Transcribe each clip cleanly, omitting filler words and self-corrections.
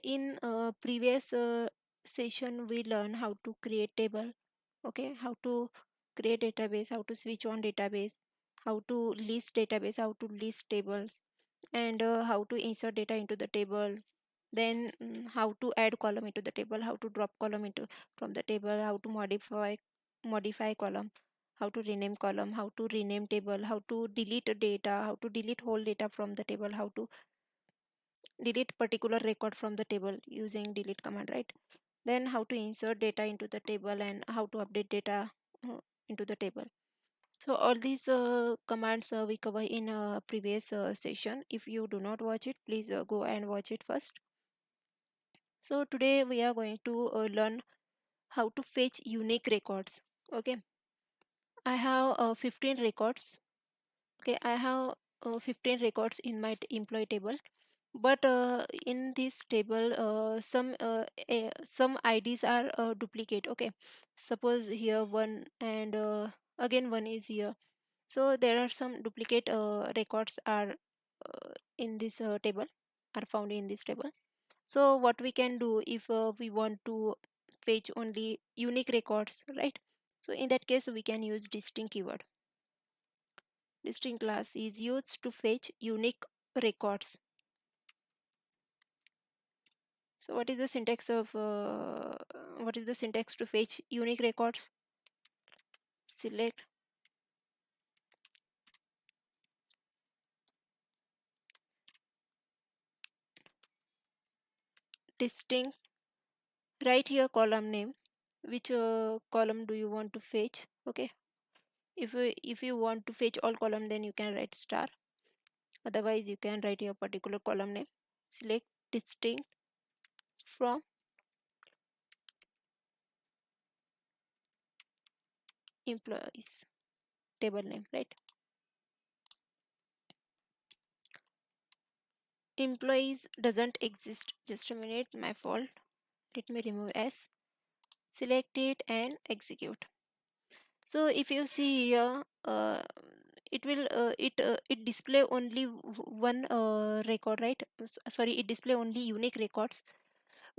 in previous session we learned how to create table, okay, how to create database, how to switch on database, how to list database, how to list tables, and how to insert data into the table. Then how to add column into the table, how to drop column into from the table, how to modify column, how to rename column, how to rename table, how to delete data, how to delete whole data from the table, how to delete particular record from the table using delete command, right? Then how to insert data into the table and how to update data into the table. So all these commands we cover in a previous session. If you do not watch it, please go and watch it first. So today we are going to learn how to fetch unique records. Okay, I have 15 records. Okay, I have 15 records in my employee table, but in this table some IDs are duplicate. Okay, suppose here one and again one is here, so there are some duplicate records are in this table, are found in this table. So what we can do if we want to fetch only unique records, right? So in that case we can use distinct keyword. Distinct class is used to fetch unique records. So what is the syntax of what is the syntax to fetch unique records? Select distinct, write here column name, which column do you want to fetch. Okay, if you want to fetch all column, then you can write star, otherwise you can write your particular column name. Select distinct from employees table name, right? Employees doesn't exist, just a minute, my fault. Let me remove s, select it and execute. So if you see here it will it display only one record, right? Sorry, it display only unique records.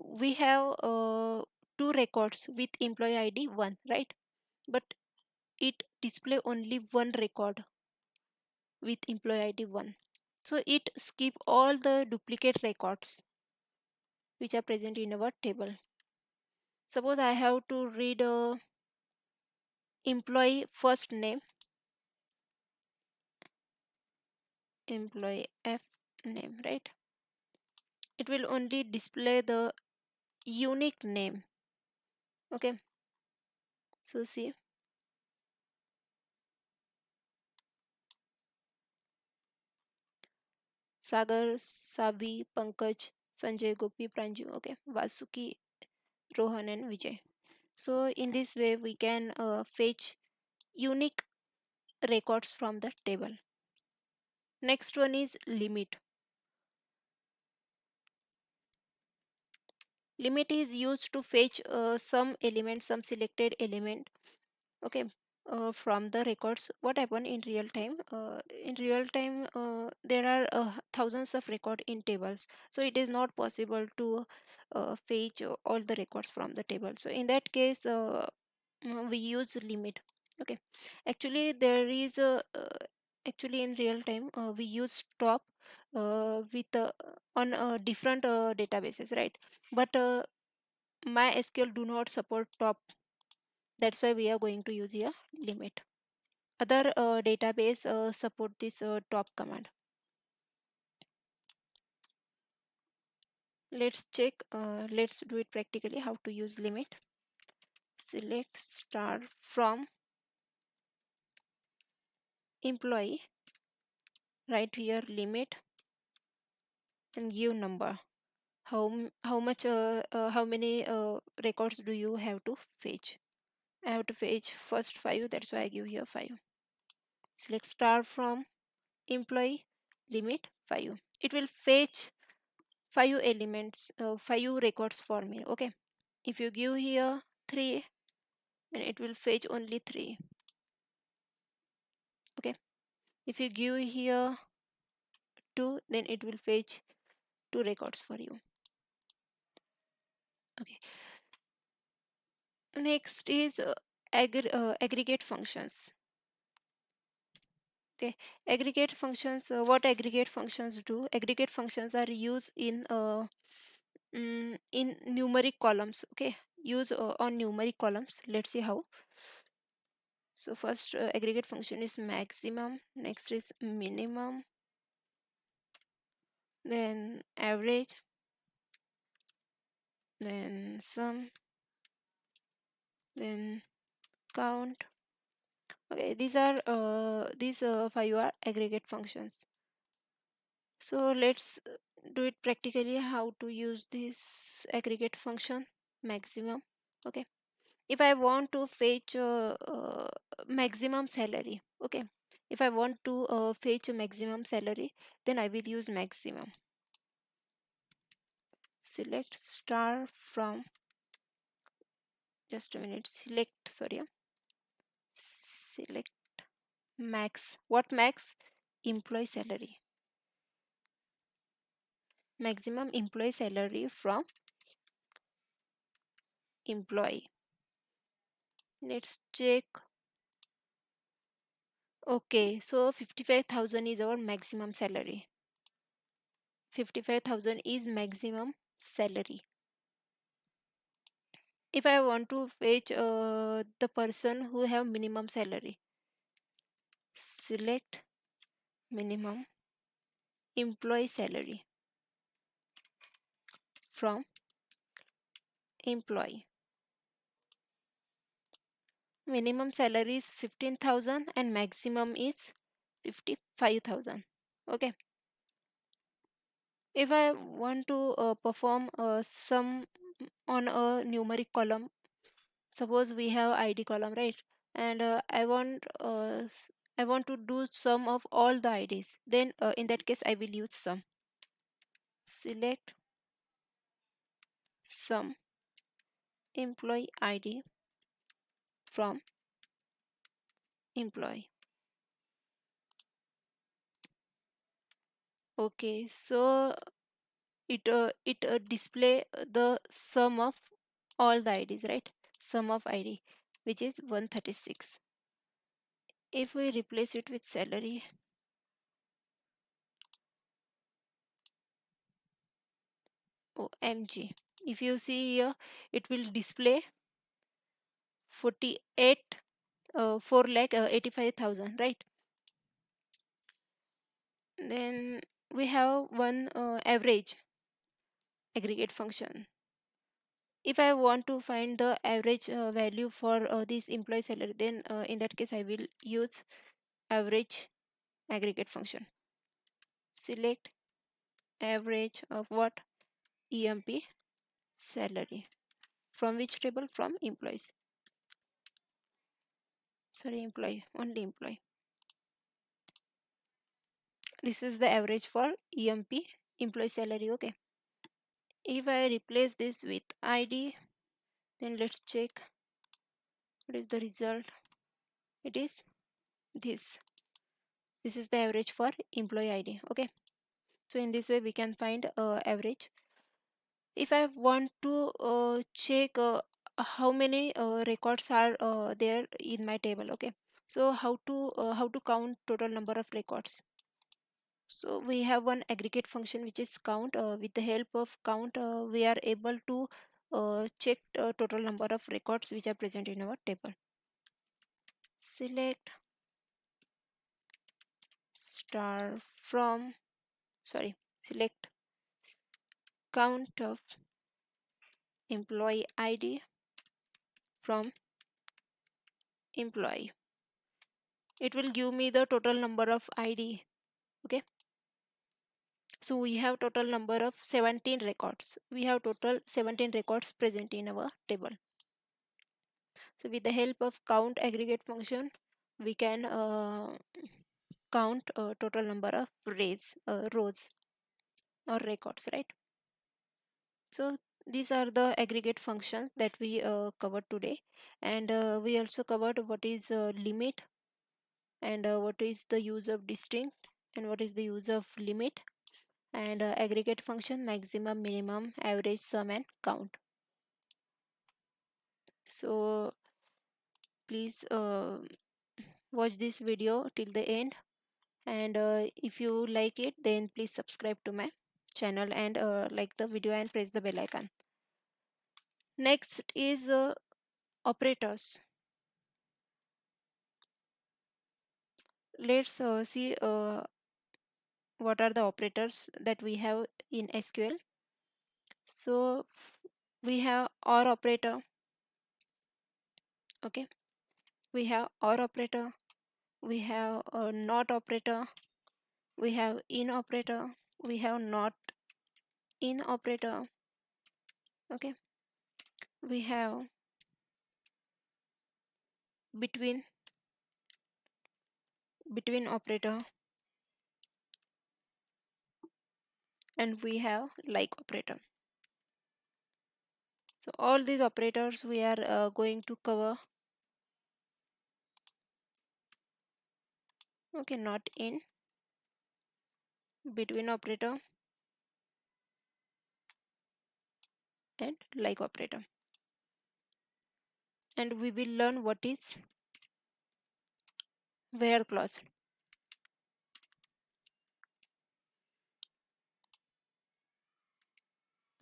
We have two records with employee ID 1, right? But it display only one record with employee ID 1. So it skip all the duplicate records which are present in our table. Suppose I have to read employee first name, employee F name, right? It will only display the unique name. Okay, so see, Sagar, Sabi, Pankaj, Sanjay, Gopi, Pranju, okay, Vasuki, Rohan and Vijay. So in this way we can fetch unique records from the table. Next one is limit. Limit is used to fetch some element, some selected element, okay, from the records. What happen in real time, in real time there are thousands of record in tables, so it is not possible to fetch all the records from the table. So in that case we use limit. Okay, actually there is a actually in real time we use stop with on different databases, right? But MySQL do not support top, that's why we are going to use here limit. Other database support this top command. Let's check, let's do it practically how to use limit. Select star from employee, right here limit, and give number. How much how many records do you have to fetch? I have to fetch first 5, that's why I give here 5. Select star from employee, limit 5. It will fetch 5 elements, 5 records for me. Okay, if you give here 3, then it will fetch only 3. Okay, if you give here 2, then it will fetch 2 records for you. Okay. Next is aggregate functions. Okay, aggregate functions. What aggregate functions do? Aggregate functions are used in numeric columns. Okay, use on numeric columns. Let's see how. So first, aggregate function is maximum. Next is minimum. Then average. Then sum. Then count. Okay, these five are aggregate functions. So let's do it practically. How to use this aggregate function maximum. Okay, if I want to fetch maximum salary. Okay, if I want to fetch a maximum salary, then I will use maximum. Select star from, just a minute, select max. What max? Employee salary. Maximum employee salary from employee. Let's check. Okay, so 55,000 is our maximum salary. 55,000 is maximum salary. If I want to fetch the person who have minimum salary, select minimum employee salary from employee. Minimum salary is 15,000 and maximum is 55,000. Okay. If I want to perform sum on a numeric column, suppose we have id column, right? And I want to do sum of all the ids, then in that case I will use sum. Select sum employee id from employee. Okay, so it display the sum of all the ids, right? Sum of id, which is 136. If we replace it with salary, OMG, if you see here, it will display 48 4 lakh 85,000, right? Then we have one average aggregate function. If I want to find the average value for this employee salary, then in that case I will use average aggregate function. Select average of what? EMP salary. From which table? From employees. Sorry, employee, only employee. This is the average for EMP, employee salary. Okay. If I replace this with ID, then let's check what is the result. It is this. This is the average for employee ID. Okay. So in this way we can find average. If I want to check how many records are there in my table. Okay. So how to count total number of records? So we have one aggregate function which is count. With the help of count, we are able to check total number of records which are present in our table. Select star from, sorry, select count of employee ID from employee. It will give me the total number of ID. Okay. So we have total number of 17 records. We have total 17 records present in our table. So with the help of count aggregate function, we can count total number of rows or records, right? So these are the aggregate functions that we covered today, and we also covered what is limit, and what is the use of distinct, and what is the use of limit, and aggregate function, maximum, minimum, average, sum, and count. So please watch this video till the end, and if you like it, then please subscribe to my channel and like the video and press the bell icon. Next is operators. Let's see what are the operators that we have in SQL. So we have OR operator. Okay, we have OR operator, we have a NOT operator, we have IN operator, we have NOT IN operator. Okay, we have between operator, and we have like operator. So all these operators we are going to cover. Okay, not in, between operator, and like operator. And we will learn what is where clause.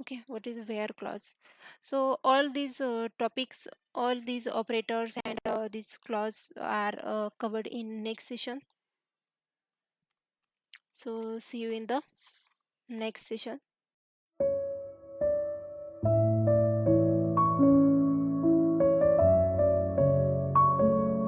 Okay, what is where clause? So all these topics, all these operators and these clause are covered in next session. So see you in the next session.